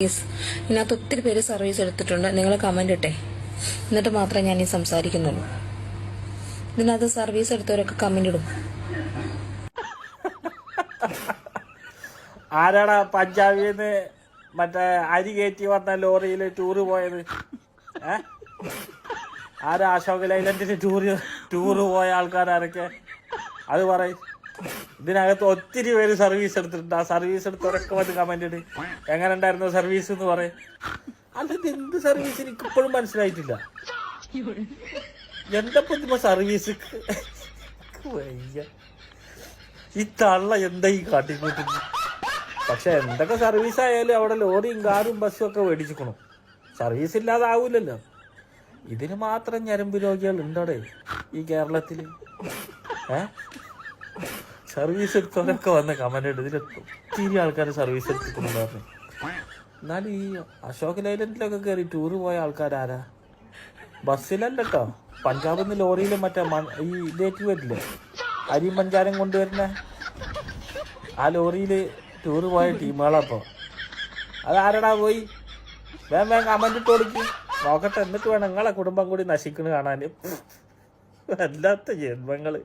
ഇതിനകത്ത് ഒത്തിരി പേര് സർവീസ് എടുത്തിട്ടുണ്ട്. നിങ്ങൾ കമന്റ് ഇട്ടെ, എന്നിട്ട് മാത്രമേ ഞാൻ ഈ സംസാരിക്കുന്നുള്ളൂ. ഇതിനകത്ത് സർവീസ് എടുത്തവരൊക്കെ കമന്റ് ഇടും. ആരാടാ പഞ്ചാബിന്ന് മറ്റേ അരി കയറ്റി വന്ന ലോറിയിൽ ടൂറ് പോയത്? ആരാ അശോക് ലൈലൻഡിന് ടൂറ് പോയ ആൾക്കാരൊക്കെ അത് പറയും. ഇതിനകത്ത് ഒത്തിരി പേര് സർവീസ് എടുത്തിട്ടുണ്ട്. ആ സർവീസ് എടുത്തവരൊക്കെ വന്ന് കമന്റ് ഇട്, എങ്ങനെ ഉണ്ടായിരുന്നു സർവീസ് എന്ന് പറയും. അല്ലത് എന്ത് സർവീസ് എനിക്ക് ഇപ്പോഴും മനസ്സിലായിട്ടില്ല. എന്താ ഇപ്പൊ സർവീസ്? ഈ തള്ള എന്താ ഈ കാട്ടിക്കൂട്ടുന്നു? പക്ഷെ എന്തൊക്കെ സർവീസ് ആയാലും അവിടെ ലോറിയും കാറും ബസ്സും ഒക്കെ മേടിച്ചിക്കണം. സർവീസ് ഇല്ലാതെ ആവൂലല്ലോ. ഇതിന് മാത്രം ഞരമ്പ് രോഗികൾ ഉണ്ടോടെ ഈ കേരളത്തില്? സർവീസ് എടുത്തവരൊക്കെ വന്ന് കമന്റ് ഇടും. ഇതിലെത്തും ഒത്തിരി ആൾക്കാർ സർവീസ് എടുത്തിട്ടുണ്ടായിരുന്നു. എന്നാലും ഈ അശോക് ലൈലൻഡിലൊക്കെ കയറി ടൂറ് പോയ ആൾക്കാരാരാ? ബസ്സിലല്ലോ, പഞ്ചാബിൽ നിന്ന് ലോറിയിൽ മറ്റേ ഈ ഇതേറ്റ് വരില്ലേ, അരിയും പഞ്ചാരം കൊണ്ടുവരുന്ന ആ ലോറിയിൽ ടൂറ് പോയ ടീമുകളപ്പോ. അതാരടാ പോയി? വേഗം കമന്റ് ഇട്ട് കൊടുക്കും, നോക്കട്ടെ. എന്നിട്ട് വേണം നിങ്ങളെ കുടുംബം കൂടി നശിക്കണ് കാണാൻ. വല്ലാത്ത ജന്മങ്ങള്.